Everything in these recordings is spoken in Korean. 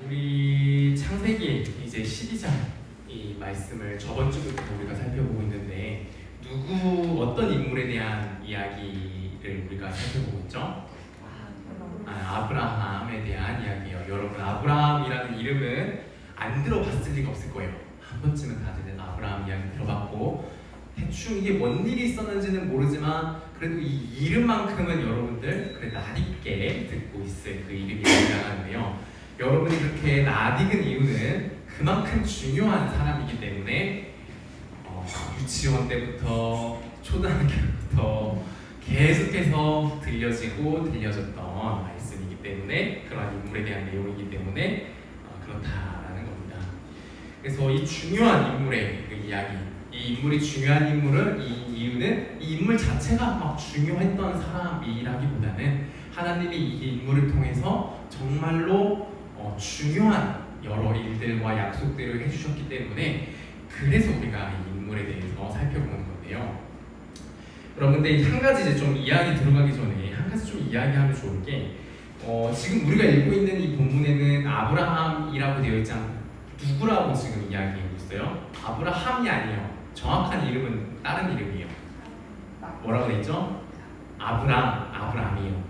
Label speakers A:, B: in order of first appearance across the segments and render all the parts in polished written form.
A: 우리 창세기 이제 12장 이 말씀을 저번 주부터 우리가 살펴보고 있는데 어떤 인물에 대한 이야기를 우리가 살펴보고 있죠? 아브라함에 대한 이야기예요. 여러분, 아브라함이라는 이름은 안 들어봤을 리가 없을 거예요. 한 번쯤은 다들 아브라함 이야기 들어봤고 대충 이게 뭔 일이 있었는지는 모르지만 그래도 이 이름만큼은 여러분들 그래 낯익게 듣고 있을 그 이름이 아브라함인데요. 여러분이 그렇게 낯익은 이유는 그만큼 중요한 사람이기 때문에 유치원 때부터 초등학교부터 계속해서 들려졌던 말씀이기 때문에 그런 인물에 대한 내용이기 때문에 그렇다라는 겁니다. 그래서 이 중요한 인물의 그 이야기, 이 인물이 중요한 인물은 이 이유는 이 인물 자체가 막 중요했던 사람이라기보다는 하나님이 이 인물을 통해서 정말로 중요한 여러 일들과 약속들을 해주셨기 때문에 그래서 우리가 이 인물에 대해서 살펴보는 건데요. 여러분들 한 가지 이제 좀 이야기 들어가기 전에 한 가지 좀 이야기하면 좋을 게 지금 우리가 읽고 있는 이 본문에는 아브라함이라고 되어 있지 않고 누구라고 지금 이야기하고 있어요? 아브라함이 아니에요. 정확한 이름은 다른 이름이에요. 뭐라고 되어 있죠? 아브라함이에요.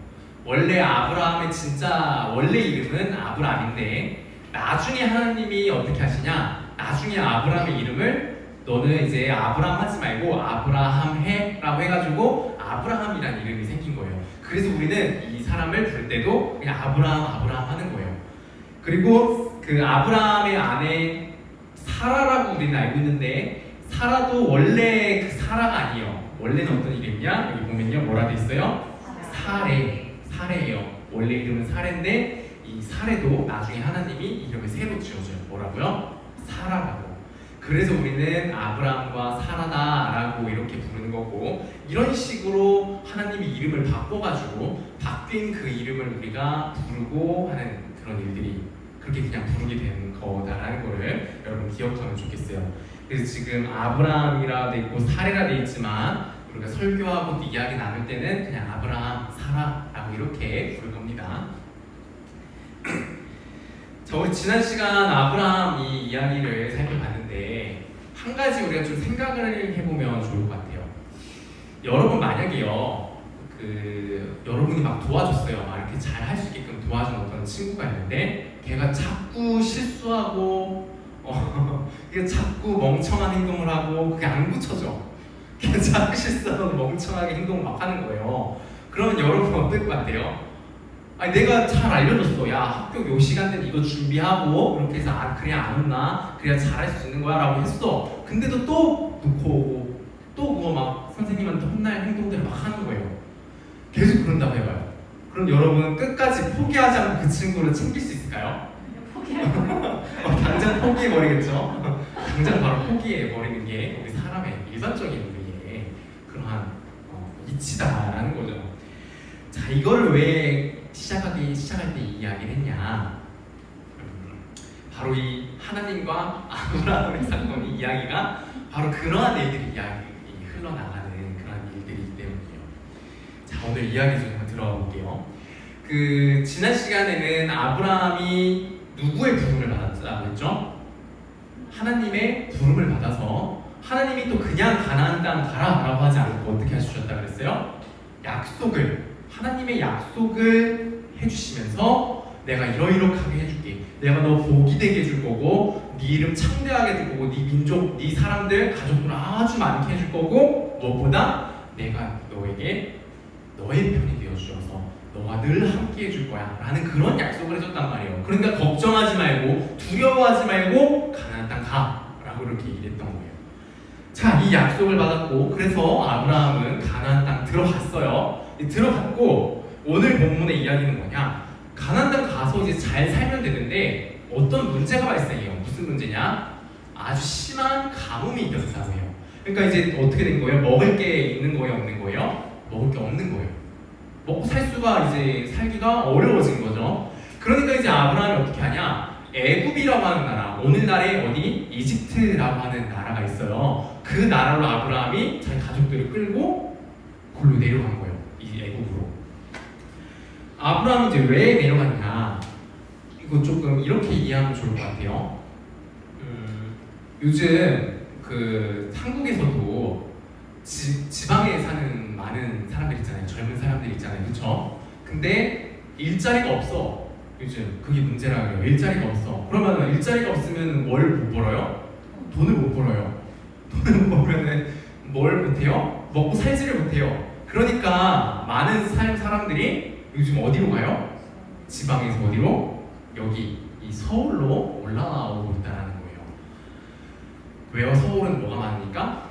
A: 원래 아브라함의 진짜 원래 이름은 아브람인데 나중에 하나님이 어떻게 하시냐? 나중에 아브라함의 이름을 너는 이제 아브람 하지 말고 아브라함 해라고 해가지고 아브라함이라는 이름이 생긴 거예요. 그래서 우리는 이 사람을 부를 때도 그냥 아브라함 하는 거예요. 그리고 그 아브라함의 아내 사라라고 우리는 알고 있는데 사라도 원래 그 사라가 아니에요. 원래는 어떤 이름이냐? 여기 보면요, 뭐라 돼 있어요? 사레예요. 원래 이름은 사레인데 이 사레도 나중에 하나님이 이름을 새로 지어줘요. 뭐라고요? 사라라고. 그래서 우리는 아브라함과 사라다라고 이렇게 부르는 거고, 이런 식으로 하나님이 이름을 바꿔가지고 바뀐 그 이름을 우리가 부르고 하는 그런 일들이 그렇게 그냥 부르게 되는 거다라는 거를 여러분 기억하면 좋겠어요. 그래서 지금 아브라함이라 돼 있고 사레라 돼 있지만 우리가 설교하고 이야기 나눌 때는 그냥 아브라함, 사라라고 이렇게 부를 겁니다. 자, 우리 지난 시간 아브라함 이 이야기를 살펴봤는데 한 가지 우리가 좀 생각을 해보면 좋을 것 같아요. 여러분 만약에요, 여러분이 막 도와줬어요. 막 이렇게 잘 할 수 있게끔 도와준 어떤 친구가 있는데 걔가 자꾸 실수하고 자꾸 멍청한 행동을 하고 그게 안 고쳐져. 걔가 자꾸 실수하고 멍청하게 행동을 막 하는 거예요. 그러면 여러분 어떨 것 같아요? 아니 내가 잘 알려줬어. 야, 학교 요 시간대는 이거 준비하고 이렇게 해서 그래야 안 혼나, 그래야 잘할 수 있는 거야 라고 했어. 근데도 또 놓고 오고 또 그거 막 선생님한테 혼날 행동들을 막 하는 거예요. 계속 그런다고 해봐요. 그럼 여러분 끝까지 포기하지 않고 그 친구를 챙길 수 있을까요? 당장 포기해버리겠죠? 당장 바로 포기해버리는 게 우리 사람의 일반적인 우리의 그러한 이치다라는 거죠. 자, 이거를 왜 시작할 때 이 이야기를 했냐? 바로 이 하나님과 아브라함의 사건의 이야기가 바로 그러한 일들이 흘러나가는 그런 일들이기 때문이에요. 자, 오늘 이야기 좀 한번 들어가 볼게요. 지난 시간에는 아브라함이 누구의 부름을 받았다고 했죠? 하나님의 부름을 받아서 하나님이 또 그냥 가나안 땅 가라라고 하지 않고 어떻게 해주셨다 그랬어요? 하나님의 약속을 해주시면서 내가 이러이러하게 해줄게. 내가 너 복이 되게 해줄 거고 네 이름 창대하게 해줄 거고 네 민족, 네 사람들, 가족들 아주 많게 해줄 거고 무엇보다 내가 너에게 너의 편이 되어주셔서 너와 늘 함께 해줄 거야 라는 그런 약속을 해줬단 말이에요. 그러니까 걱정하지 말고 두려워하지 말고 가나안 땅 가 라고 이렇게 얘기했던 거예요. 자, 이 약속을 받았고 그래서 아브라함은 가나안 땅 들어갔어요. 들어갔고 오늘 본문의 이야기는 뭐냐? 가나안 땅 가서 이제 잘 살면 되는데 어떤 문제가 발생해요. 무슨 문제냐? 아주 심한 가뭄이 일어났다고 해요. 그러니까 이제 어떻게 된 거예요? 먹을 게 있는 거예요, 없는 거예요? 먹을 게 없는 거예요. 먹고 살 수가 이제 살기가 어려워진 거죠. 그러니까 이제 아브라함이 어떻게 하냐? 애굽이라고 하는 나라, 오늘날의 어디? 이집트라고 하는 나라가 있어요. 그 나라로 아브라함이 자기 가족들을 끌고 골로 내려간 거예요. 이 애굽으로. 아브라함이 이제 왜 내려갔냐? 이거 조금 이렇게 이해하면 좋을 것 같아요. 요즘 그 한국에서도 지방에 사는 많은 사람들 있잖아요. 젊은 사람들 있잖아요. 그렇죠? 근데 일자리가 없어. 요즘 그게 문제라고 해요. 일자리가 없어. 그러면 일자리가 없으면 뭘 못 벌어요? 돈을 못 벌어요. 돈을 못 벌면은 뭘 못해요? 먹고 살지를 못해요. 그러니까 많은 사람들이 요즘 어디로 가요? 지방에서 어디로? 여기 이 서울로 올라오고 있다는 거예요. 왜요? 서울은 뭐가 많으니까?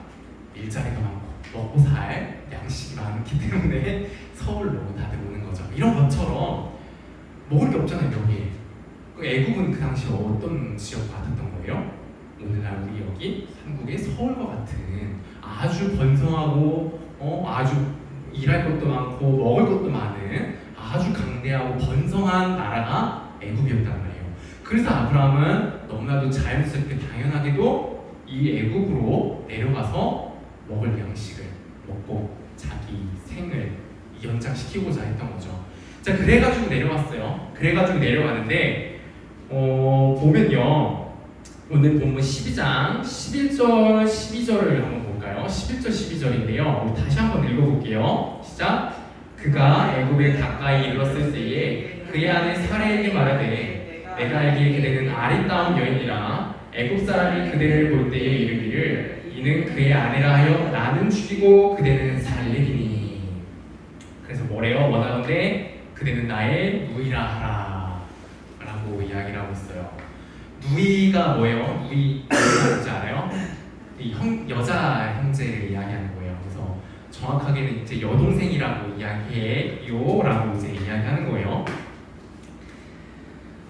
A: 일자리가 많고 먹고 살 양식이 많기 때문에 서울로 다들 오는 거죠. 이런 것처럼 먹을 게 없잖아요, 여기. 그 애국은 그 당시에 어떤 지역 같았던 거예요? 오늘날 우리 여기 한국의 서울과 같은 아주 번성하고 아주 일할 것도 많고 먹을 것도 많은 아주 강대하고 번성한 나라가 애국이었단 말이에요. 그래서 아브라함은 너무나도 자연스럽게 당연하게도 이 애국으로 내려가서 먹을 양식을 먹고 자기 생을 연장시키고자 했던 거죠. 자, 그래가지고 내려왔어요. 그래가지고 내려가는데 보면요, 오늘 본문 12장 11절 12절을 한번 볼까요? 11절 12절인데요. 우리 다시 한번 읽어볼게요. 시작. 그가 애굽에 가까이 이르렀을 때에 그의 아내 사레에게 말하되 내가 알기에 그대는 아름다운 여인이라 애굽 사람이 그대를 볼 때에 이르기를 이는 그의 아내라 하여 나는 죽이고 그대는 살리리니. 그래서 뭐래요? 원하건대 그대는 나의 누이라 하라 라고 이야기를 하고 있어요. 누이가 뭐예요? 누이가 뭔지 알아요? 여자 형제를 이야기하는 거예요. 그래서 정확하게는 이제 여동생이라고 이야기해요 라고 이제 이야기하는 거예요.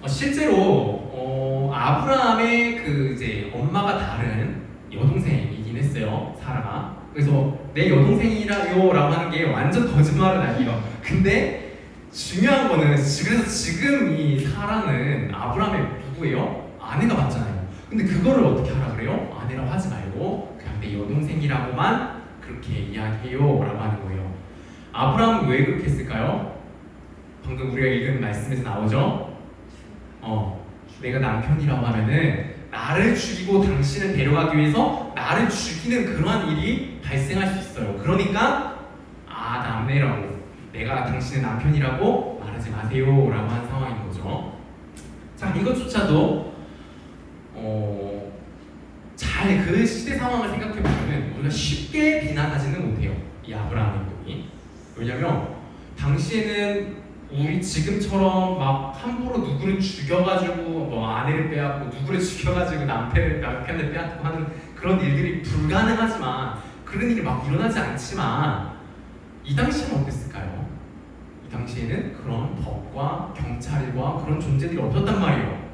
A: 실제로 아브라함의 그 이제 엄마가 다른 여동생이긴 했어요, 사라가. 그래서 내 여동생이라요 라고 하는 게 완전 거짓말은 아니에요. 근데 중요한 거는 그래서 지금 이 사라는 아브라함의 누구예요? 아내가 맞잖아요. 근데 그거를 어떻게 하라 그래요? 아내라고 하지 말고 그냥 내 여동생이라고만 그렇게 이야기해요 라고 하는 거예요. 아브라함은 왜 그렇게 했을까요? 방금 우리가 읽은 말씀에서 나오죠? 내가 남편이라고 하면은 나를 죽이고 당신을 데려가기 위해서 나를 죽이는 그러한 일이 발생할 수 있어요. 그러니까 남매라고, 내가 당신의 남편이라고 말하지 마세요 라고 한 상황인 거죠. 자, 이것조차도 잘 그 시대 상황을 생각해보면 우리가 쉽게 비난하지는 못해요, 이 아브라함 행동이. 왜냐면 당시에는 우리 지금처럼 막 함부로 누구를 죽여가지고 뭐 아내를 빼앗고 누구를 죽여가지고 남편을 빼앗고 하는 그런 일들이 불가능하지만, 그런 일이 막 일어나지 않지만 이 당시에는 어땠을까요? 이 당시에는 그런 법과 경찰과 그런 존재들이 없었단 말이에요.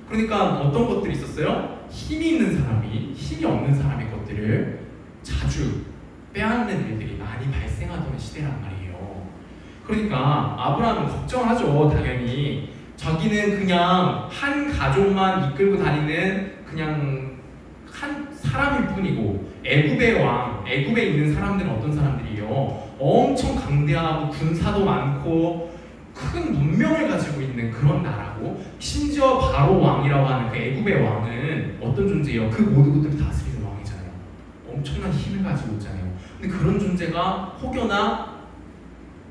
A: 그러니까 어떤 것들이 있었어요? 힘이 있는 사람이 힘이 없는 사람의 것들을 자주 빼앗는 일들이 많이 발생하던 시대란 말이에요. 그러니까 아브라함은 걱정을 하죠. 당연히 자기는 그냥 한 가족만 이끌고 다니는 그냥 한 사람일 뿐이고, 애굽의 왕, 애굽에 있는 사람들은 어떤 사람들이에요? 엄청 강대하고 군사도 많고 큰 문명을 가지고 있는 그런 나라고, 심지어 바로 왕이라고 하는 그 애굽의 왕은 어떤 존재예요? 그 모든 것들을 다스리는 왕이잖아요. 엄청난 힘을 가지고 있잖아요. 근데 그런 존재가 혹여나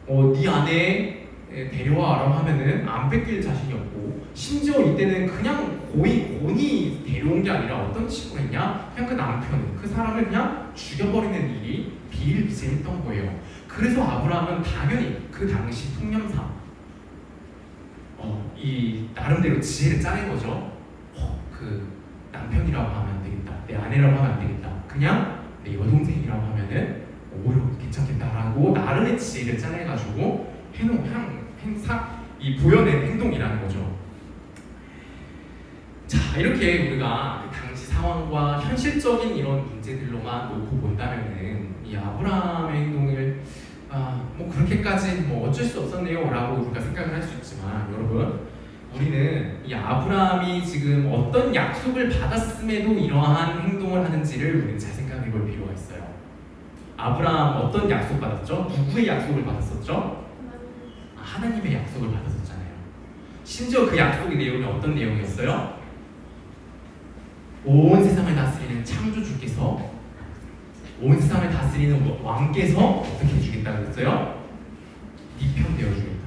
A: 네 아내 데려와라고 하면은 안 뺏길 자신이 없고, 심지어 이때는 그냥 곤이 데려온 게 아니라 어떤 식으로 했냐? 그냥 그 남편을, 그 사람을 그냥 죽여버리는 일이 비일비재했던 거예요. 그래서 아브라함은 당연히 그 당시 통념상 이 나름대로 지혜를 짜낸 거죠. 그 남편이라고 하면 안 되겠다, 내 아내라고 하면 안 되겠다, 그냥 내 여동생이라고 하면은 오히려 괜찮겠다라고 나름의 지혜를 짜내가지고 이 보여낸 행동이라는 거죠. 자, 이렇게 우리가 그 당시 상황과 현실적인 이런 문제들로만 놓고 본다면은 이 아브라함의 행동을 뭐 그렇게까지 뭐 어쩔 수 없었네요 라고 우리가 생각을 할 수 있지만, 여러분, 우리는 이 아브라함이 지금 어떤 약속을 받았음에도 이러한 행동을 하는지를 우리는 잘 생각해 볼 필요가 있어요. 아브라함 어떤 약속 받았죠? 누구의 약속을 받았었죠? 하나님의 약속을 받았었잖아요. 심지어 그 약속의 내용이 어떤 내용이었어요? 온 세상을 다스리는 창조주께서, 온 세상을 다스리는 왕께서 어떻게 해주겠다고 했어요? 네 편 되어주겠다.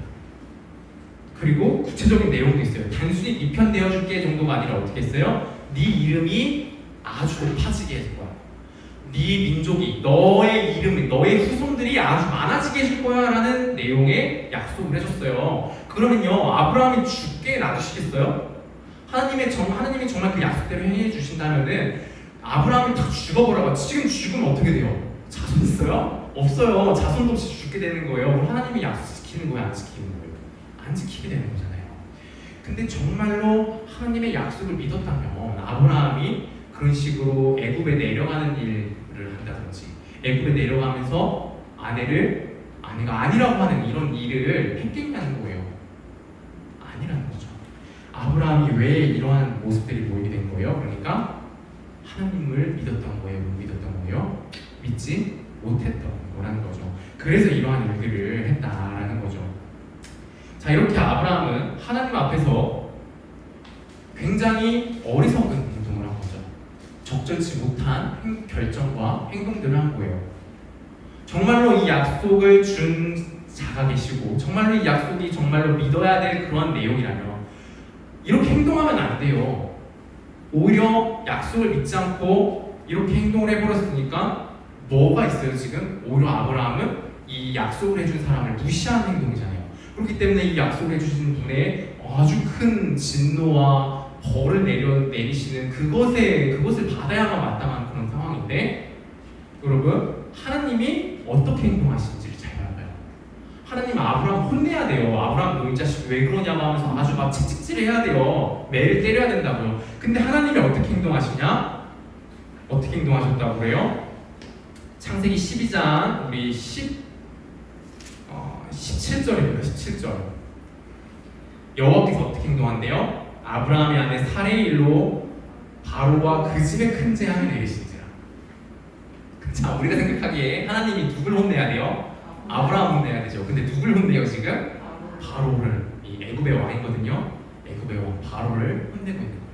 A: 그리고 구체적인 내용도 있어요. 단순히 네 편 되어줄게 정도가 아니라 어떻게 했어요? 네 이름이 아주 높아지게 해줄 거야. 네 민족이, 너의 이름이, 너의 후손들이 아주 많아지게 해줄 거야 라는 내용의 약속을 해줬어요. 그러면요, 아브라함이 죽게 놔두시겠어요? 하나님이 정말 그 약속대로 행해 주신다면은 아브라함이 다 죽어버려요. 지금 죽으면 어떻게 돼요? 자손 있어요? 없어요. 자손도 없이 죽게 되는 거예요. 그럼 하나님이 약속 지키는 거예요? 안 지키는 거예요? 안 지키게 되는 거잖아요. 근데 정말로 하나님의 약속을 믿었다면 아브라함이 그런 식으로 애굽에 내려가는 일을 한다든지, 애굽에 내려가면서 아내가 아니라고 하는 이런 일을 했겠냐는 거예요. 아니라는 거죠. 아브라함이 왜 이러한 모습들이 보이게 된 거예요? 그러니까 하나님을 믿었던 거예요? 못 믿었던 거예요? 믿지 못했던 거라는 거죠. 그래서 이러한 일들을 했다라는 거죠. 자, 이렇게 아브라함은 하나님 앞에서 굉장히 어리석은 행동을 한 거죠. 적절치 못한 결정과 행동들을 한 거예요. 정말로 이 약속을 준 자가 계시고, 정말로 이 약속이 정말로 믿어야 될 그런 내용이라면 이렇게 행동하면 안 돼요. 오히려 약속을 믿지 않고 이렇게 행동을 해버렸으니까 뭐가 있어요 지금? 오히려 아브라함은 이 약속을 해준 사람을 무시하는 행동이잖아요. 그렇기 때문에 이 약속을 해주신 분의 아주 큰 진노와 벌을 내리시는 그것을 받아야만 마땅한 그런 상황인데, 여러분 하나님이 어떻게 행동하시는지를 잘 알아요. 하나님 아브라함 혼내야 돼요. 아브라함 너 이 자식 왜 그러냐고 하면서 아주 막 채찍질해야 돼요. 매를 때려야 된다고요. 근데 하나님이 어떻게 행동하시냐? 어떻게 행동하셨다고 그래요? 창세기 12장 우리 17절입니다. 17절. 여호와께서 어떻게 행동한대요? 아브라함의 아내 사레의 일로 바로와 그 집의 큰 재앙을 내리시니라. 자, 우리가 생각하기에 하나님이 누굴 혼내야 돼요? 아브라함 혼내야 되죠. 근데 누굴 혼내요 지금? 바로를. 이 애굽의 왕이거든요. 애굽의 왕 바로를 혼내고 있는 거예요.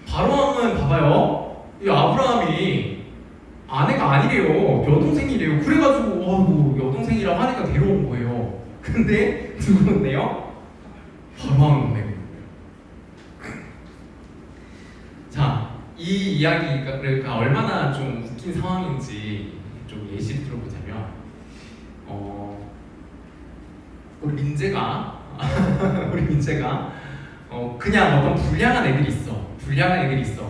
A: 바로 왕은 봐봐요. 이 아브라함이 아내가 아니래요. 여동생이래요. 그래가지고 여동생이라고 하니까 데려온 거예요. 근데 누구 혼내요? 바로 왕을 혼내고 있는 거예요. 자, 이 이야기가 얼마나 좀 웃긴 상황인지 좀 예시를 들어보자면, 우리 민재가 그냥 어떤 불량한 애들이 있어.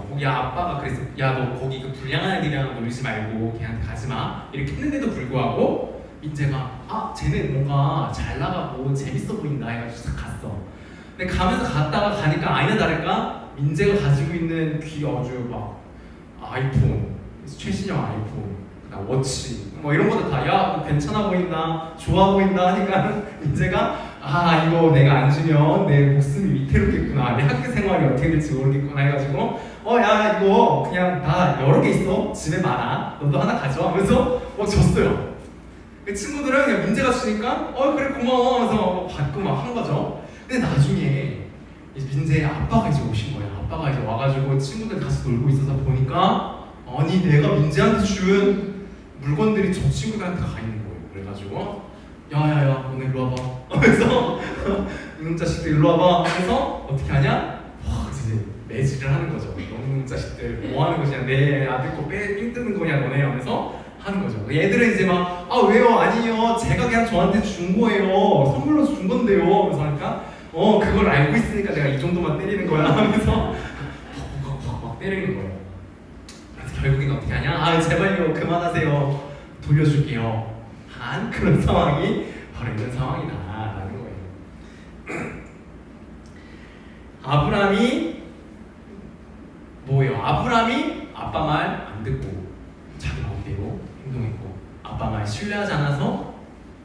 A: 거기 아빠가 그랬어. 야, 너 거기 그 불량한 애들이랑 놀지 말고 걔한테 가지 마. 이렇게 했는데도 불구하고 민재가 쟤네 뭔가 잘 나가고 재밌어 보인다 해가지고 갔어. 근데 가니까 아니나 다를까 민재가 가지고 있는 아주 막 아이폰, 최신형 아이폰, 그다음 워치 뭐 이런 것도 다 야 괜찮아 보인다, 좋아 보인다 하니까 민재가 이거 내가 안 주면 내 목숨이 위태롭겠구나, 내 학교 생활이 어떻게 될지 모르겠구나 해가지고 야 이거 그냥 다 여러 개 있어, 집에 많아, 너도 하나 가져와 하면서 줬어요. 그 친구들은 그냥 민재가 주니까 그래 고마워 하면서 받고 막 한 거죠. 근데 나중에 민재의 아빠가 이제 오신 거예요. 아빠가 이제 와가지고 친구들 같이 놀고 있어서 보니까 아니 내가 민재한테 준 물건들이 저 친구들한테 가 있는 거예요. 그래가지고 야야야 너네 일로 와봐 하면서 이놈 자식들 일로 와봐 하면서 어떻게 하냐? 이제 매질을 하는 거죠. 이놈 자식들 뭐 하는 것이냐, 내 아들 거 삥 뜯는 거냐 너네 하면서 하는 거죠. 얘들은 이제 막 왜요? 아니요 제가 그냥 저한테 준 거예요. 선물로 준 건데요 하면서 하니까 그걸 알고 있으니까 내가 이 정도만 때리는 거야 하면서 막 때리는 거예요. 그래서 결국엔 어떻게 하냐? 제발요 그만하세요, 돌려줄게요 한 그런 상황이 바로 이런 상황이다라는 거예요. 아브라함이 뭐예요? 아브라함이 아빠 말 안 듣고 자기 마음대로 행동했고, 아빠 말 신뢰하지 않아서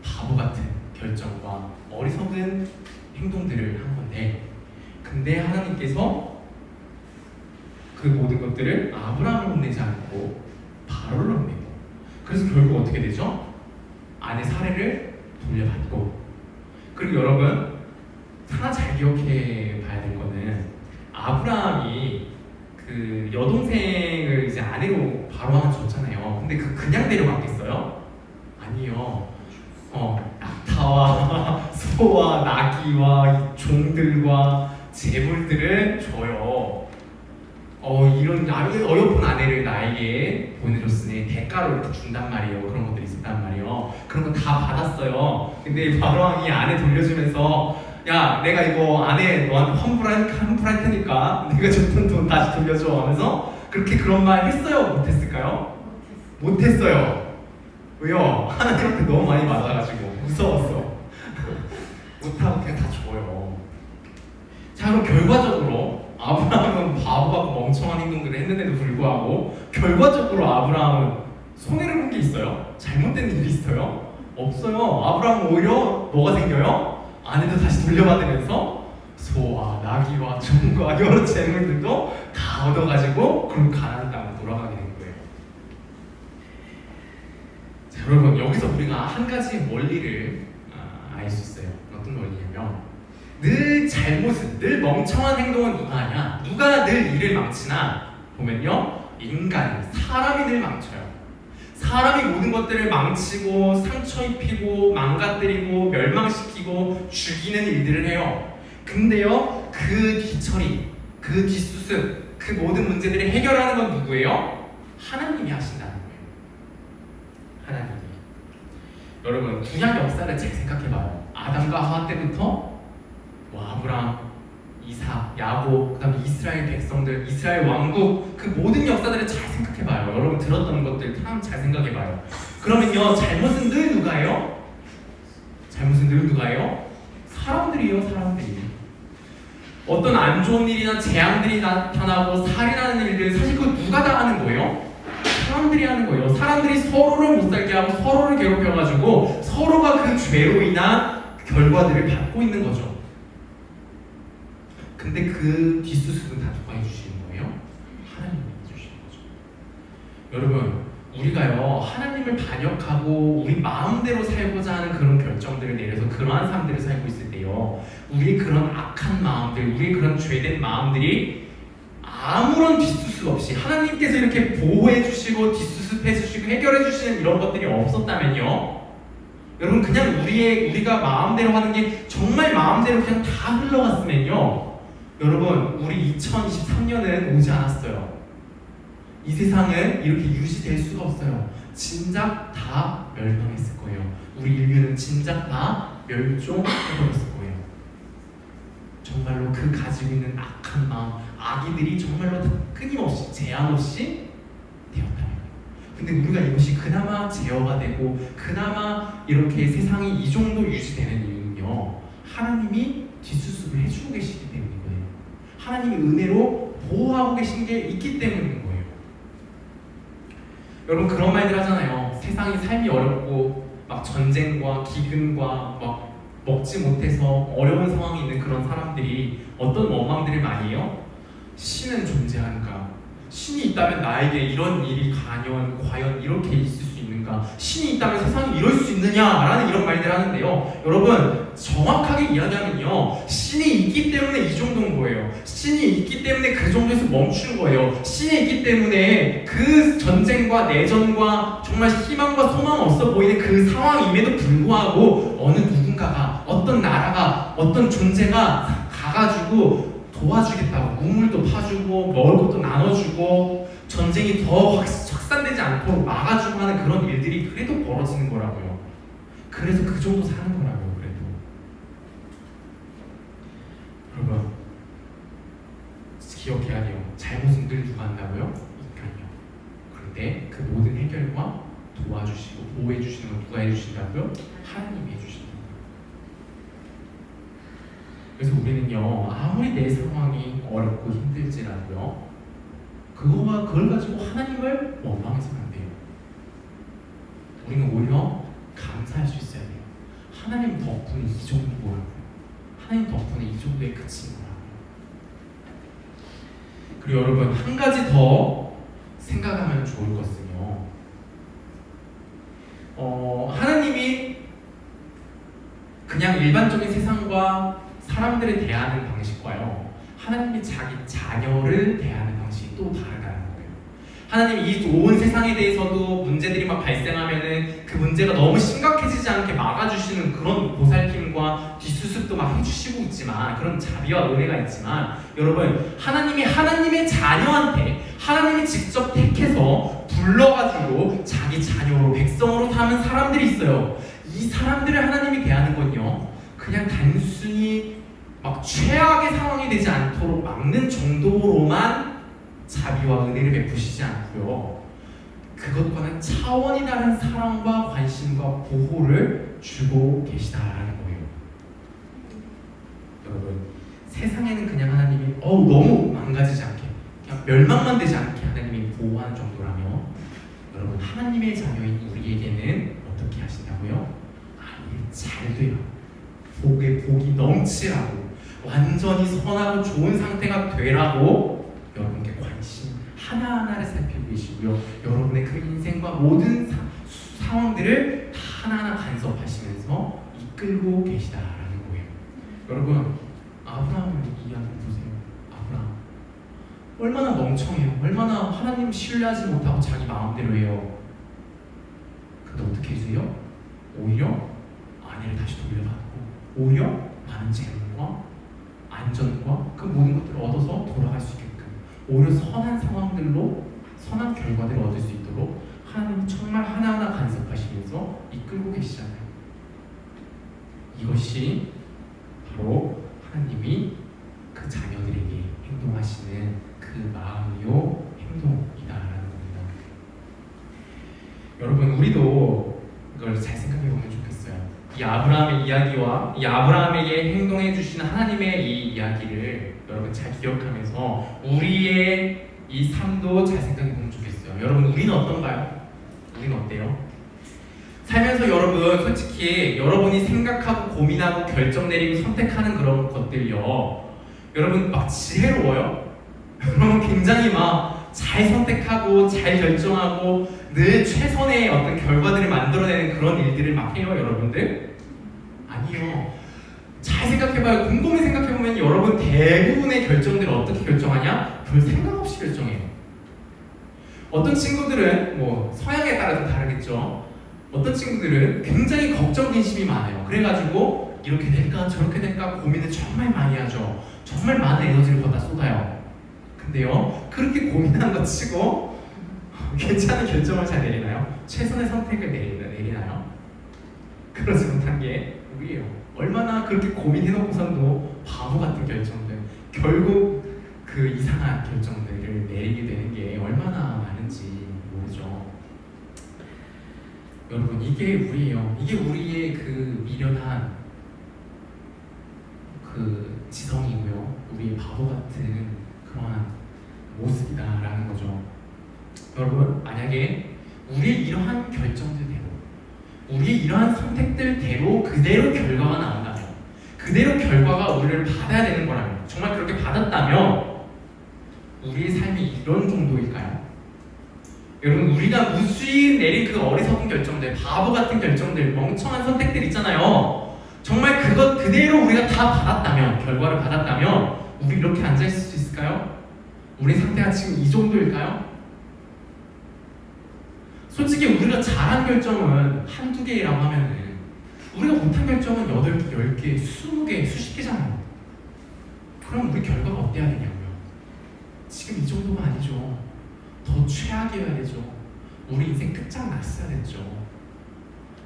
A: 바보 같은 결정과 어리석은 행동들을 한 건데, 근데 하나님께서 그 모든 것들을 아브라함을 혼내지 않고 바로를 혼내고, 그래서 결국 어떻게 되죠? 아내 사례를 돌려받고, 그리고 여러분 하나 잘 기억해 봐야 될 거는 아브라함이 그 여동생을 이제 아내로 바로 하나 줬잖아요. 근데 그냥 데려갔겠어요? 아니요. 낙타와 소와 나귀와 이 종들과 재물들을 줘요. 이런 어여쁜 아내를 나에게 보내줬으니 대가로 이렇게 준단 말이에요. 그런 것들이 있었단 말이에요. 그런 거 다 받았어요. 근데 바로왕이 아내 돌려주면서 야, 내가 이거 아내 너한테 환불할 테니까 내가 줬던 돈 다시 돌려줘 하면서 그렇게 그런 말 했어요? 못했을까요? 못했어요. 왜요? 하나님한테 너무 많이 맞아가지고 무서웠어. 못하고 그냥 다 줘요. 자, 그럼 결과적으로 아브라함은 바보 같고 멍청한 행동들을 했는데도 불구하고 결과적으로 아브라함은 손해를 본 게 있어요? 잘못된 일이 있어요? 없어요. 아브라함은 오히려 뭐가 생겨요? 아내도 다시 돌려받으면서 소와 나귀와 종과 여러 재물들도 다 얻어가지고 그럼 가나안 땅으로 돌아가게 된 거예요. 자, 여러분 여기서 우리가 한 가지 원리를 알 수 있어요. 어떤 원리냐면 늘 잘못은, 늘 멍청한 행동은 누가 하냐? 누가 늘 일을 망치나? 보면요, 인간, 사람이 늘 망쳐요. 사람이 모든 것들을 망치고 상처 입히고 망가뜨리고 멸망시키고 죽이는 일들을 해요. 근데요, 그 뒤처리, 그 뒷수습, 그 모든 문제들을 해결하는 건 누구예요? 하나님이 하신다는 거예요. 하나님이. 여러분, 구약 역사를 잘 생각해봐요. 아담과 하와 때부터 아브라함, 이삭, 야곱, 그 다음에 이스라엘 백성들, 이스라엘 왕국, 그 모든 역사들을 잘 생각해봐요. 여러분 들었던 것들 참 잘 생각해봐요. 그러면요, 잘못은 늘 누가 해요? 잘못은 늘 누가 해요? 사람들이요, 사람들이. 어떤 안 좋은 일이나 재앙들이 나타나고 살인하는 일들, 사실 그거 누가 다 하는 거예요? 사람들이 하는 거예요. 사람들이 서로를 못 살게 하고 서로를 괴롭혀가지고 서로가 그 죄로 인한 결과들을 받고 있는 거죠. 근데 그 뒷수습은 다 누가 해주시는 거예요? 하나님이 해주시는 거죠. 여러분, 우리가요, 하나님을 반역하고 우리 마음대로 살고자 하는 그런 결정들을 내려서 그러한 삶들을 살고 있을 때요, 우리의 그런 악한 마음들, 우리의 그런 죄된 마음들이 아무런 뒷수습 없이 하나님께서 이렇게 보호해 주시고 뒷수습해 주시고 해결해 주시는 이런 것들이 없었다면요, 여러분 그냥 우리가 마음대로 하는 게 정말 마음대로 그냥 다 흘러갔으면요, 여러분 우리 2023년은 오지 않았어요. 이 세상은 이렇게 유지될 수가 없어요. 진작 다 멸망했을 거예요. 우리 인류는 진작 다 멸종해버렸을 거예요. 정말로 그 가지고 있는 악한 마음, 악이들이 정말로 끊임없이 제한 없이 되었다면, 근데 우리가 이것이 그나마 제어가 되고 그나마 이렇게 세상이 이 정도 유지되는 이유는요, 하나님이 뒷수습을 해주고 계시기 때문인 거예요. 하나님이 은혜로 보호하고 계신 게 있기 때문인 거예요. 여러분 그런 말들 하잖아요. 세상이 삶이 어렵고 막 전쟁과 기근과 막 먹지 못해서 어려운 상황이 있는 그런 사람들이 어떤 원망들을 많이 해요? 신은 존재하는가? 신이 있다면 나에게 이런 일이 과연 이렇게 있을 수 있는가? 신이 있다면 세상이 이럴 수 있느냐라는 이런 말들을 하는데요, 여러분 정확하게 이야기하면요, 신이 있기 때문에 이 정도인 거예요. 신이 있기 때문에 그 정도에서 멈춘 거예요. 신이 있기 때문에 그 전쟁과 내전과 정말 희망과 소망 없어 보이는 그 상황임에도 불구하고 어느 누군가가, 어떤 나라가, 어떤 존재가 가가지고 도와주겠다고 우물도 파주고 먹을 것도 나눠주고 전쟁이 더 확산되지 않도록 막아주고 하는 그런 일들이 그래도 벌어지는 거라고요. 그래서 그 정도 사는 거라고요. 그래도 여러분 기억해야 돼요. 잘못은 늘 누가 한다고요? 인간이요. 그런데 그 모든 해결과 도와주시고 보호해주시는 건 누가 해주신다고요? 하나님이 해주신다. 그래서 우리는요, 아무리 내 상황이 어렵고 힘들지라도요, 그걸 가지고 하나님을 원망해서는 안 돼요. 우리는 오히려 감사할 수 있어야 돼요. 하나님 덕분에 이 정도라고요. 하나님 덕분에 이 정도에 그친 거라고요. 그리고 여러분 한 가지 더 생각하면 좋을 것은요, 하나님이 그냥 일반적인 세상과 사람들을 대하는 방식과요, 하나님이 자기 자녀를 대하는 방식이 또 다르다는 거예요. 하나님이 이 온 세상에 대해서도 문제들이 막 발생하면은 그 문제가 너무 심각해지지 않게 막아주시는 그런 보살핌과 뒷수습도 막 해주시고 있지만, 그런 자비와 은혜가 있지만, 여러분, 하나님이 하나님의 자녀한테 하나님이 직접 택해서 불러가지고 자기 자녀로 백성으로 삼은 사람들이 있어요. 이 사람들을 하나님이 대하는 건요, 그냥 단순히 막 최악의 상황이 되지 않도록 막는 정도로만 자비와 은혜를 베푸시지 않고요, 그것과는 차원이 다른 사랑과 관심과 보호를 주고 계시다라는 거예요. 여러분, 세상에는 그냥 하나님이 너무 망가지지 않게, 그냥 멸망만 되지 않게 하나님이 보호하는 정도라면, 여러분, 하나님의 자녀인 우리에게는 어떻게 하신다고요? 아니, 잘 돼요. 복이 넘치라고, 완전히 선하고 좋은 상태가 되라고 여러분께 관심 하나하나를 살피고 계시고요, 여러분의 그 인생과 모든 상황들을 다 하나하나 간섭하시면서 이끌고 계시다라는 거예요. 여러분, 아브라함을 이야기 보세요. 아브라함 얼마나 멍청해요. 얼마나 하나님 신뢰하지 못하고 자기 마음대로 해요. 근데 어떻게 해주세요? 오히려 아내를 다시 돌려받고, 오히려 많은 재능과 안전과 그 모든 것들을 얻어서 돌아갈 수 있게끔, 오히려 선한 상황들로 선한 결과들을 얻을 수 있도록 하나님이 정말 하나하나 간섭하시면서 이끌고 계시잖아요. 이것이 바로 하나님이 그 자녀들에게 행동하시는 그 마음이요 행동이다라는 겁니다. 여러분, 우리도 이걸 잘 생각해 보면 좋겠어요. 이 아브라함의 이야기와 이 아브라함에게 행동해 주시는 하나님의 이 이야기를 여러분 잘 기억하면서 우리의 이 삶도 잘 생각해 보면 좋겠어요. 여러분, 우리는 어떤가요? 우리는 어때요? 살면서 여러분, 솔직히 여러분이 생각하고 고민하고 결정 내리고 선택하는 그런 것들요, 여러분 막 지혜로워요? 여러분 굉장히 막 잘 선택하고 잘 결정하고 늘 최선의 어떤 결과들을 만들어내는 그런 일들을 막 해요, 여러분들? 아니요. 잘 생각해봐요. 곰곰이 생각해보면 여러분 대부분의 결정들을 어떻게 결정하냐? 별 생각 없이 결정해요. 어떤 친구들은 뭐 서양에 따라 좀 다르겠죠. 어떤 친구들은 굉장히 걱정 근심이 많아요. 그래가지고 이렇게 될까 저렇게 될까 고민을 정말 많이 하죠. 정말 많은 에너지를 거기다 쏟아요. 근데요, 그렇게 고민하는 것 치고 괜찮은 결정을 잘 내리나요? 최선의 선택을 내리나요? 그러지 못한 게 우리예요. 얼마나 그렇게 고민해놓고선도 바보 같은 결정들, 결국 그 이상한 결정들을 내리게 되는 게 얼마나 많은지 모르죠. 여러분, 이게 우리예요. 이게 우리의 그 미련한 그 지성이고요, 우리의 바보 같은 그러한 모습이다라는 거죠. 여러분, 만약에 우리의 이러한 결정들대로, 우리의 이러한 선택들대로 그대로 결과가 나온다면, 그대로 결과가 우리를 받아야 되는 거라면, 정말 그렇게 받았다면 우리의 삶이 이런 정도일까요? 여러분, 우리가 무수히 내린 그 어리석은 결정들, 바보 같은 결정들, 멍청한 선택들 있잖아요. 정말 그것 그대로 우리가 다 받았다면, 결과를 받았다면 우리 이렇게 앉아있을 수 있을까요? 우리 상태가 지금 이 정도일까요? 솔직히 우리가 잘한 결정은 한두 개라고 하면은, 우리가 못한 결정은 8개, 10개, 20개, 수십 개잖아요. 그럼 우리 결과가 어때야 되냐고요? 지금 이 정도가 아니죠. 더 최악이어야 되죠. 우리 인생 끝장났어야 됐죠.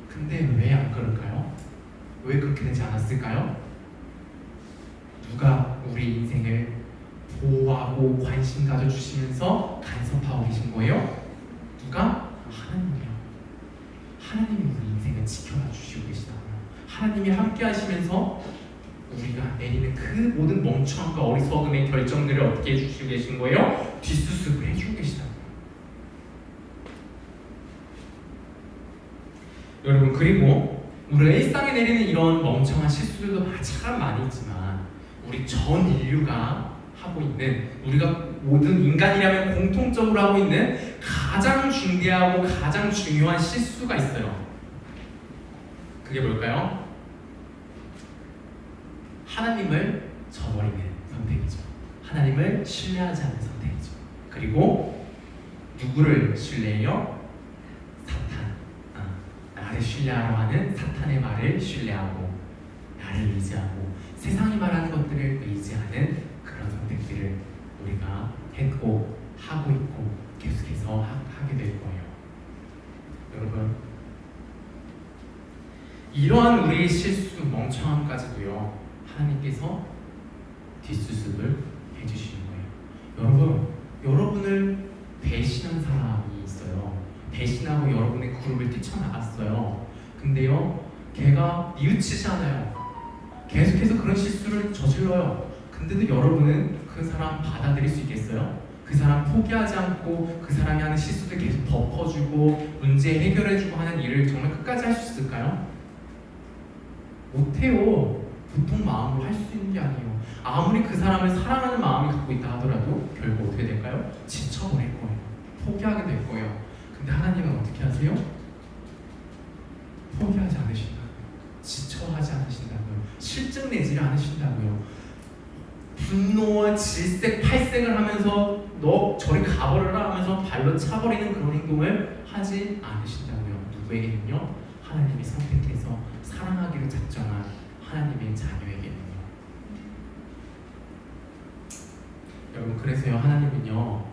A: 근데 왜 안 그럴까요? 왜 그렇게 되지 않았을까요? 누가 우리 인생을 보호하고 관심 가져주시면서 간섭하고 계신 거예요? 누가? 하나님이요. 하나님이 우리 인생을 지켜봐 주시고 계시다고요. 하나님이 함께 하시면서 우리가 내리는 그 모든 멍청함과 어리석음의 결정들을 어떻게 해주시고 계신 거예요? 뒷수습을 해주고 계시다고요. 여러분, 그리고 우리가 일상에 내리는 이런 멍청한 실수들도 참 많이 있지만, 우리 전 인류가 하고 있는, 우리가 모든 인간이라면 공통적으로 하고 있는 가장 중대하고 가장 중요한 실수가 있어요. 그게 뭘까요? 하나님을 저버리는 선택이죠. 하나님을 신뢰하지 않는 선택이죠. 그리고 누구를 신뢰해요? 사탄. 나를 신뢰하러 하는 사탄의 말을 신뢰하고 나를 의지하고 세상이 말하는 것들을 의지하는 그런 선택들을 우리가 했고 하고 있고 계속해서 하게 될 거예요. 여러분, 이러한 우리의 실수, 멍청함까지도요 하나님께서 뒷수습을 해주시는 거예요. 여러분을 배신한 사람이 있어요. 배신하고 여러분의 그룹을 뛰쳐나갔어요. 근데요, 걔가 뉘우치지 않아요. 계속해서 그런 실수를 저질러요. 근데도 여러분은 그 사람 받아들일 수 있겠어요? 그 사람 포기하지 않고 그 사람이 하는 실수들 계속 덮어주고 문제 해결해주고 하는 일을 정말 끝까지 할 수 있을까요? 못해요. 보통 마음으로 할 수 있는 게 아니에요. 아무리 그 사람을 사랑하는 마음을 갖고 있다 하더라도 결국 어떻게 될까요? 지쳐버릴 거예요. 포기하게 될 거예요. 근데 하나님은 어떻게 하세요? 포기하지 않으신다고요. 지쳐하지 않으신다고요. 실증 내지를 않으신다고요. 분노와 질색, 팔색을 하면서 너 저리 가버려라 하면서 발로 차버리는 그런 행동을 하지 않으신다고요. 누구에게는요? 하나님이 선택해서 사랑하기를 작정한 하나님의 자녀에게는요. 여러분, 그래서요 하나님은요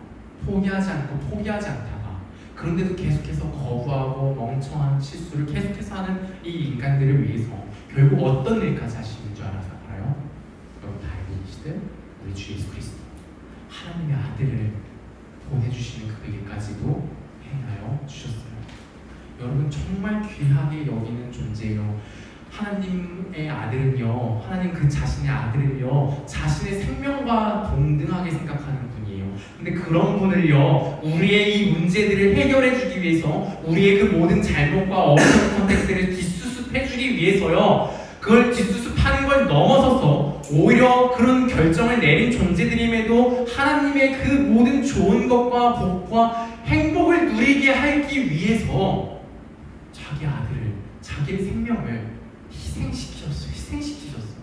A: 포기하지 않고 포기하지 않다가 그런데도 계속해서 거부하고 멍청한 실수를 계속해서 하는 이 인간들을 위해서 결국 어떤 일까지 하시는 줄 알아요? 여러분 다 알고 계시듯 우리 주 예수 그리스도 하나님의 아들을 보내주시는 그 일까지도 행하여 주셨어요. 여러분 정말 귀하게 여기는 존재예요. 하나님의 아들은요, 하나님 그 자신의 아들은요, 자신의 생명과 동등하게 생각하는 분이에요. 근데 그런 분을요, 우리의 이 문제들을 해결해주기 위해서, 우리의 그 모든 잘못과 어리석은 선택들을 뒷수습해주기 위해서요, 그걸 뒷수습하는 걸 넘어서서 오히려 그런 결정을 내린 존재들임에도 하나님의 그 모든 좋은 것과 복과 행복을 누리게 하기 위해서 자기 아들을, 자기의 생명을 희생시키셨어요.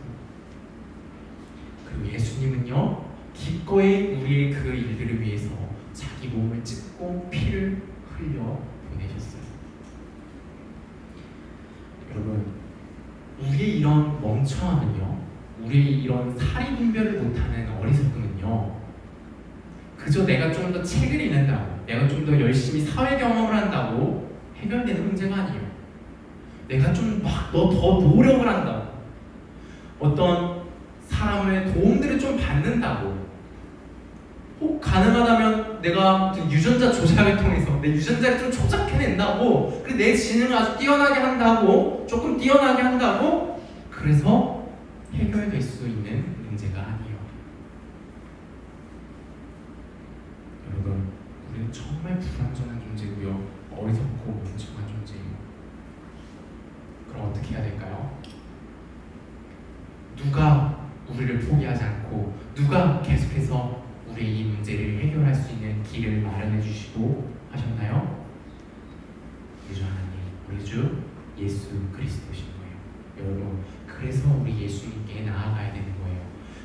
A: 그리고 예수님은요, 기꺼이 우리의 그 일들을 위해서 자기 몸을 찢고 피를 흘려 보내셨어요. 여러분, 우리의 이런 멍청함은요, 우리의 이런 사리 분별을 못하는 어리석음은요, 그저 내가 좀 더 책을 읽는다고, 내가 좀 더 열심히 사회 경험을 한다고 해결되는 문제가 아니에요. 내가 좀 막 더 노력을 한다고, 어떤 사람의 도움들을 좀 받는다고, 혹 가능하다면 내가 유전자 조작을 통해서 내 유전자를 좀 조작해낸다고, 그리고 내 지능을 아주 뛰어나게 한다고, 조금 뛰어나게 한다고, 그래서 해결될 수 있는 문제가 아니에요. 여러분, 우리는 정말 불완전한 존재고요, 어리석고 멍청한 존재예요. 그럼 어떻게 해야 될까요? 누가 우리를 포기하지 않고 누가 계속해서 우리의 이 문제를 해결할 수 있는 길을 마련해 주시고 하셨나요? 우리 주 하나님, 우리 주 예수 그리스도신 거예요. 여러분, 그래서 우리 예수님께 나아가야 되는 거예요.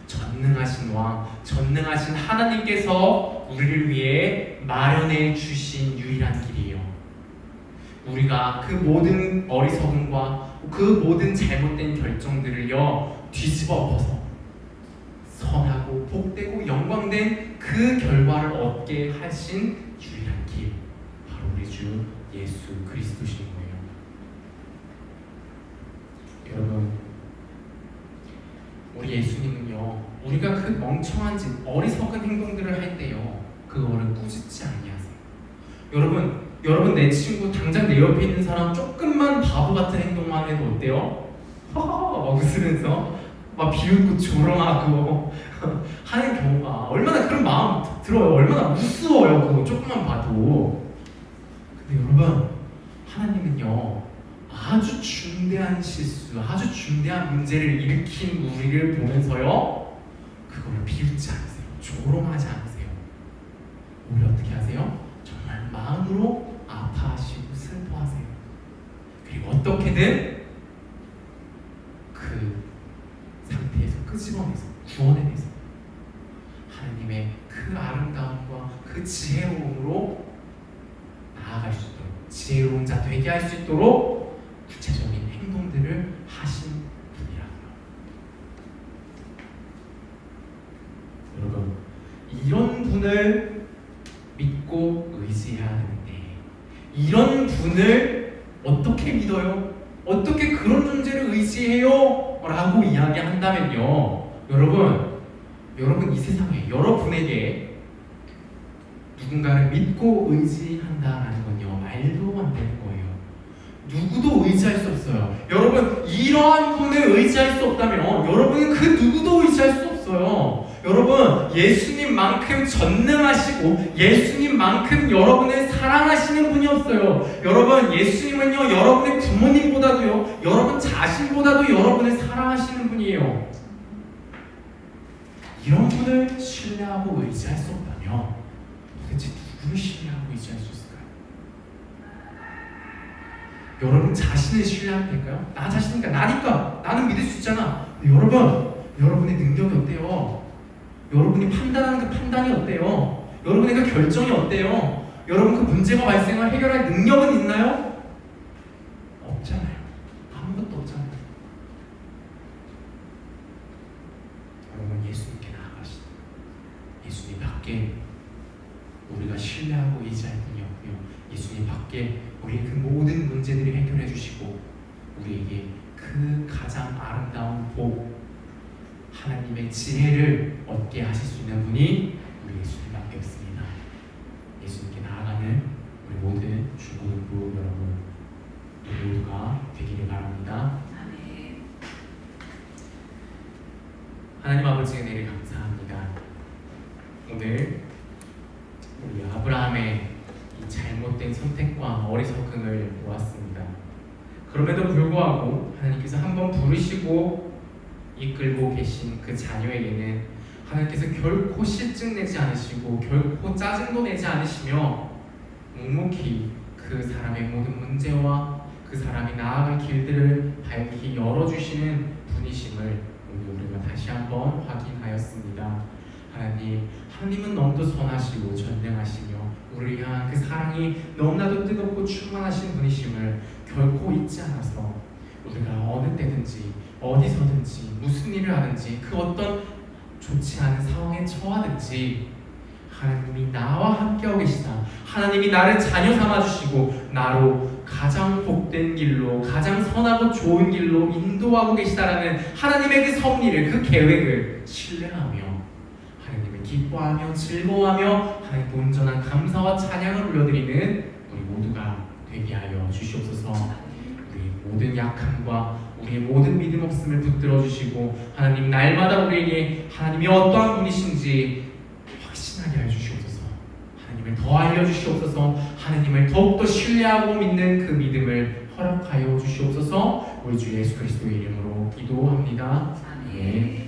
A: 전능하신 왕, 전능하신 하나님께서 우리를 위해 마련해 주신 유일한 길이에요. 우리가 그 모든 어리석음과 그 모든 잘못된 결정들을요 뒤집어 엎어서 선하고 복되고 영광된 그 결과를 얻게 하신 유일한 길, 바로 우리 주 예수 그리스도신 거예요. 여러분, 우리 예수님은요, 우리가 그 멍청한 짓, 어리석은 행동들을 할 때요, 그거를 꾸짖지 아니하세요. 여러분 내 친구 당장 내 옆에 있는 사람 조금만 바보 같은 행동만 해도 어때요? 하하하 막 웃으면서 막 비웃고 조롱하고 하는 경우가 얼마나, 그런 마음 들어요. 얼마나 우스워요. 그거 조금만 봐도. 근데 여러분, 하나님은요, 아주 중대한 실수, 아주 중대한 문제를 일으킨 우리를 보면서요, 그거를 비웃지 않으세요. 조롱하지 않으세요. 오히려 어떻게 하세요? 정말 마음으로 아파하시고 슬퍼하세요. 그리고 어떻게든 그 상태에서, 그 하나님의 그 아름다움과 그 지혜로움으로 나아갈 수 있도록, 지혜로운 자 되게 할 수 있도록 구체적인 행동들을 하신 분이라고요. 여러분, 이런 분을 믿고 의지해야 되는데, 이런 분을 어떻게 믿어요? 어떻게 그런 존재를 의지해요? 라고 이야기한다면요, 여러분 이 세상에 여러분에게 누군가를 믿고 의지한다라는 건요, 말도 안 되는 거예요. 누구도 의지할 수 없어요. 여러분, 이러한 분을 의지할 수 없다면 여러분은 그 누구도 의지할 수 없어요. 여러분, 예수님만큼 전능하시고 예수님만큼 여러분을 사랑하시는 분이 없어요. 여러분, 예수님은요, 여러분의 부모님보다도요, 여러분 자신보다도 여러분을 사랑하시는 분이에요. 이런 분을 신뢰하고 의지할 수 없다면 도대체 누구를 신뢰하고 의지할 수 있을까요? 여러분 자신을 신뢰하면 될까요? 나 자신이니까, 나니까, 나는 믿을 수 있잖아. 여러분의 능력이 어때요? 여러분이 판단하는 그 판단이 어때요? 여러분의 그 결정이 어때요? 여러분 그 문제가 발생을 해결할 능력은 있나요? 없잖아요. 아무것도 없잖아요. 여러분, 예수님께 나아가시다. 예수님 밖에 우리가 신뢰하고 의지할 분이 없고요, 예수님 밖에 우리의 그 모든 문제들을 해결해 주시고 우리에게 그 가장 아름다운 복, 하나님의 지혜를 얻게 하실 수 있는 분이 우리 예수님밖에 없습니다. 예수님께 나아가는 우리 모든 중고등부 여러분, 우리 모두가 되기를 바랍니다.
B: 아멘.
A: 하나님 아버지, 은혜를 감사합니다. 오늘 우리 아브라함의 이 잘못된 선택과 어리석음을 보았습니다. 그럼에도 불구하고 하나님께서 한번 부르시고 이끌고 계신 그 자녀에게는 하나님께서 결코 실증내지 않으시고 결코 짜증도 내지 않으시며 묵묵히 그 사람의 모든 문제와 그 사람이 나아갈 길들을 밝히 열어주시는 분이심을 오늘 우리가 다시 한번 확인하였습니다. 하나님은 너무도 선하시고 전능하시며 우리를 향한 그 사랑이 너무나도 뜨겁고 충만하신 분이심을 결코 잊지 않아서 우리가 어느 때든지 어디서든지 무슨 일을 하든지 그 어떤 좋지 않은 상황에 처하든지 하나님이 나와 함께하고 계시다, 하나님이 나를 자녀 삼아주시고 나로 가장 복된 길로, 가장 선하고 좋은 길로 인도하고 계시다라는 하나님의 그 섭리를, 그 계획을 신뢰하며 하나님을 기뻐하며 즐거워하며 하나님께 온전한 감사와 찬양을 올려드리는 우리 모두가 되게 하여 주시옵소서. 우리 모든 약함과 우리의 모든 믿음 없음을 붙들어 주시고 하나님, 날마다 우리에게 하나님이 어떠한 분이신지 확신하게 하여 주시옵소서. 하나님을 더 알려주시옵소서. 하나님을 더욱더 신뢰하고 믿는 그 믿음을 허락하여 주시옵소서. 우리 주 예수 그리스도의 이름으로 기도합니다.
B: 아멘.